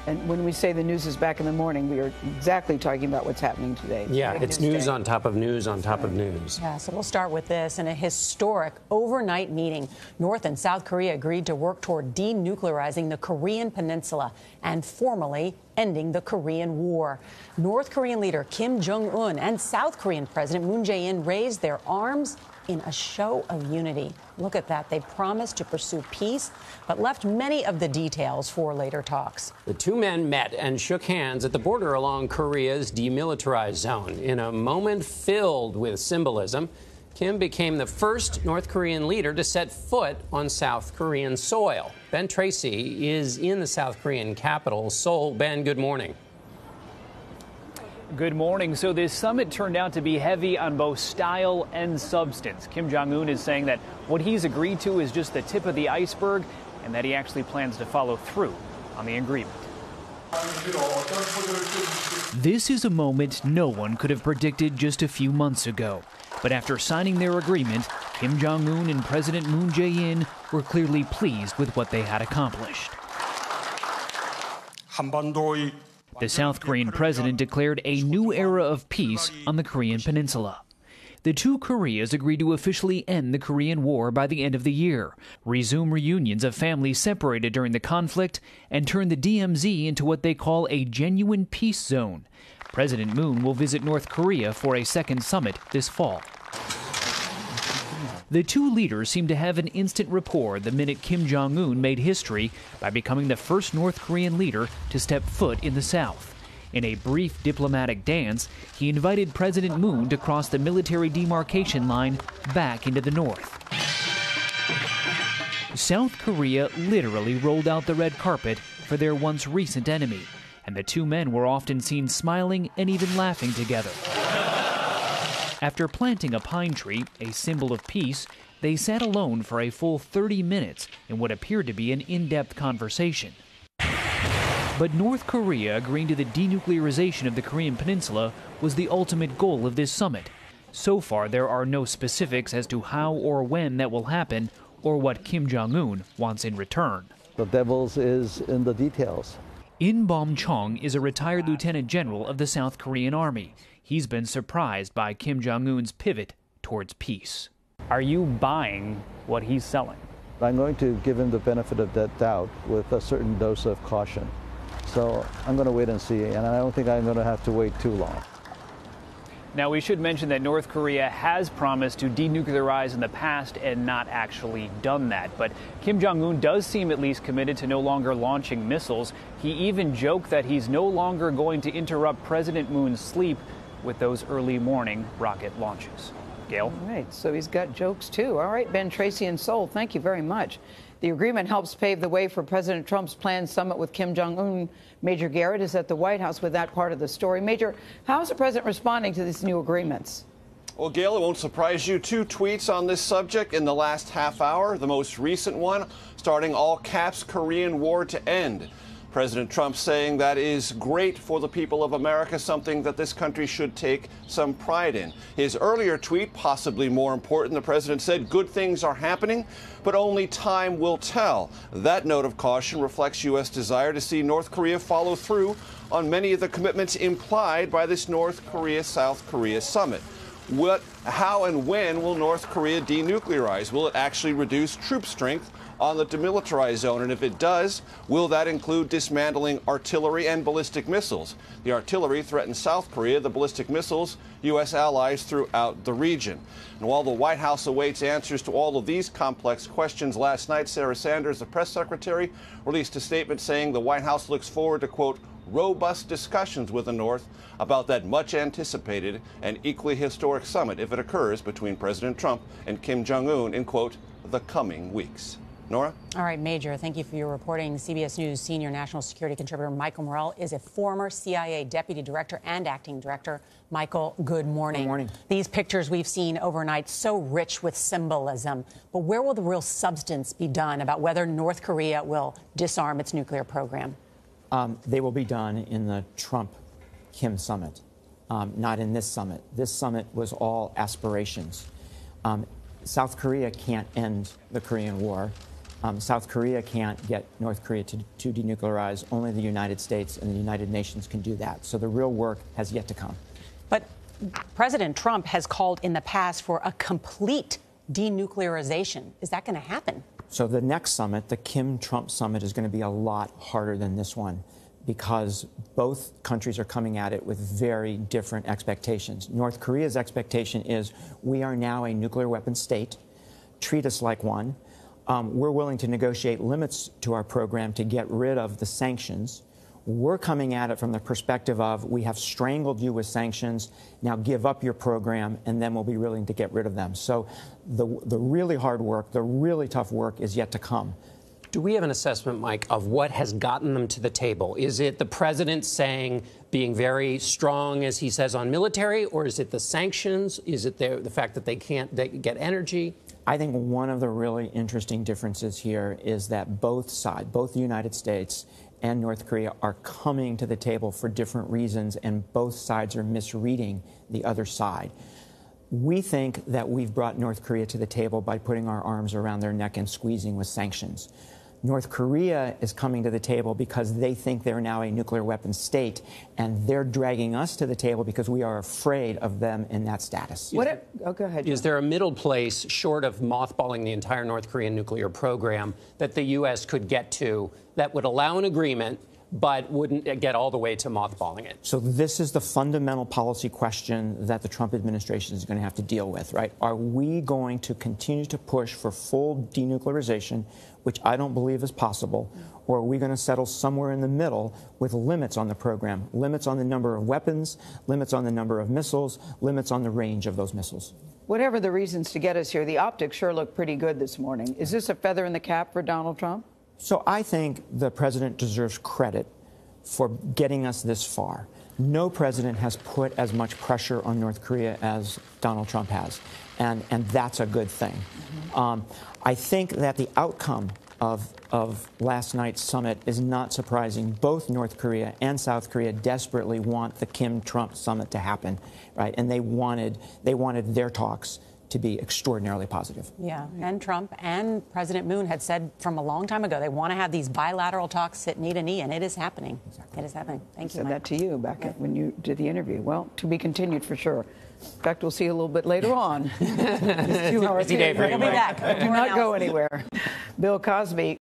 And when we say the news is back in the morning, we are exactly talking about what's happening today. Yeah, it's news on top of news on top of news. Yeah, so we'll start with this. In a historic overnight meeting, North and South Korea agreed to work toward denuclearizing the Korean peninsula and formally ending the Korean War. North Korean leader Kim Jong-un and South Korean President Moon Jae-in raised their arms in a show of unity. Look at that. They promised to pursue peace, but left many of the details for later talks. The two men met and shook hands at the border along Korea's demilitarized zone. In a moment filled with symbolism, Kim became the first North Korean leader to set foot on South Korean soil. Ben Tracy is in the South Korean capital, Seoul. Ben, good morning. Good morning. So this summit turned out to be heavy on both style and substance. Kim Jong-un is saying that what he's agreed to is just the tip of the iceberg and that he actually plans to follow through on the agreement. This is a moment no one could have predicted just a few months ago. But after signing their agreement, Kim Jong-un and President Moon Jae-in were clearly pleased with what they had accomplished. The South Korean president declared a new era of peace on the Korean peninsula. The two Koreas agreed to officially end the Korean War by the end of the year, resume reunions of families separated during the conflict, and turn the DMZ into what they call a genuine peace zone. President Moon will visit North Korea for a second summit this fall. The two leaders seemed to have an instant rapport the minute Kim Jong-un made history by becoming the first North Korean leader to step foot in the South. In a brief diplomatic dance, he invited President Moon to cross the military demarcation line back into the North. South Korea literally rolled out the red carpet for their once recent enemy, and the two men were often seen smiling and even laughing together. After planting a pine tree, a symbol of peace, they sat alone for a full 30 minutes in what appeared to be an in-depth conversation. But North Korea agreeing to the denuclearization of the Korean peninsula was the ultimate goal of this summit. So far, there are no specifics as to how or when that will happen or what Kim Jong-un wants in return. The devil is in the details. In Bom Chong is a retired lieutenant general of the South Korean Army. He's been surprised by Kim Jong-un's pivot towards peace. Are you buying what he's selling? I'm going to give him the benefit of that doubt with a certain dose of caution. So I'm going to wait and see, and I don't think I'm going to have to wait too long. Now, we should mention that North Korea has promised to denuclearize in the past and not actually done that. But Kim Jong-un does seem at least committed to no longer launching missiles. He even joked that he's no longer going to interrupt President Moon's sleep with those early morning rocket launches. Gail? All right, so he's got jokes too. All right, Ben Tracy in Seoul, thank you very much. The agreement helps pave the way for President Trump's planned summit with Kim Jong-un. Major Garrett is at the White House with that part of the story. Major, how is the president responding to these new agreements? Well, Gail, it won't surprise you. 2 tweets on this subject in the last half hour. The most recent one starting all caps Korean War to end. President Trump saying that is great for the people of America, something that this country should take some pride in. His earlier tweet, possibly more important, the president said good things are happening, but only time will tell. That note of caution reflects U.S. desire to see North Korea follow through on many of the commitments implied by this North Korea-South Korea summit. How and when will North Korea denuclearize? Will it actually reduce troop strength on the demilitarized zone? And if it does, will that include dismantling artillery and ballistic missiles? The artillery threatens South Korea, the ballistic missiles, U.S. allies throughout the region. And while the White House awaits answers to all of these complex questions, last night, Sarah Sanders, the press secretary, released a statement saying the White House looks forward to, quote, robust discussions with the North about that much anticipated and equally historic summit if it occurs between President Trump and Kim Jong-un in, quote, the coming weeks. Nora? All right, Major, thank you for your reporting. CBS News senior national security contributor Michael Morell is a former CIA deputy director and acting director. Michael, good morning. Good morning. These pictures we've seen overnight, so rich with symbolism. But where will the real substance be done about whether North Korea will disarm its nuclear program? They will be done in the Trump-Kim summit, not in this summit. This summit was all aspirations. South Korea can't end the Korean War. South Korea can't get North Korea to denuclearize. Only the United States and the United Nations can do that. So the real work has yet to come. But President Trump has called in the past for a complete denuclearization. Is that going to happen? So the next summit, the Kim-Trump summit, is going to be a lot harder than this one because both countries are coming at it with very different expectations. North Korea's expectation is we are now a nuclear weapon state. Treat us like one. We're willing to negotiate limits to our program to get rid of the sanctions. We're coming at it from the perspective of we have strangled you with sanctions, now give up your program, and then we'll be willing to get rid of them. So the really hard work, the really tough work is yet to come. Do we have an assessment, Mike, of what has gotten them to the table? Is it the president being very strong, as he says, on military, or is it the sanctions? Is it the fact that they can't get energy? I think one of the really interesting differences here is that both sides, both the United States and North Korea, are coming to the table for different reasons, and both sides are misreading the other side. We think that we've brought North Korea to the table by putting our arms around their neck and squeezing with sanctions. North Korea is coming to the table because they think they're now a nuclear weapons state, and they're dragging us to the table because we are afraid of them in that status. Go ahead. Is there a middle place, short of mothballing the entire North Korean nuclear program, that the U.S. could get to that would allow an agreement but wouldn't get all the way to mothballing it? So this is the fundamental policy question that the Trump administration is going to have to deal with, right? Are we going to continue to push for full denuclearization, which I don't believe is possible, or are we going to settle somewhere in the middle with limits on the program, limits on the number of weapons, limits on the number of missiles, limits on the range of those missiles? Whatever the reasons to get us here, the optics sure look pretty good this morning. Is this a feather in the cap for Donald Trump? So I think the president deserves credit for getting us this far. No president has put as much pressure on North Korea as Donald Trump has, and that's a good thing. I think that the outcome of last night's summit is not surprising. Both North Korea and South Korea desperately want the Kim-Trump summit to happen, right? And they wanted their talks to be extraordinarily positive. Yeah, and Trump and President Moon had said from a long time ago they want to have these bilateral talks sit knee to knee, and it is happening. Exactly. It is happening. Thank you, said Mike. that to you back when you did the interview. Well, to be continued for sure. In fact, we'll see you a little bit later on. 2 hours. Busy day for you, We'll be back. Do not go anywhere. Bill Cosby.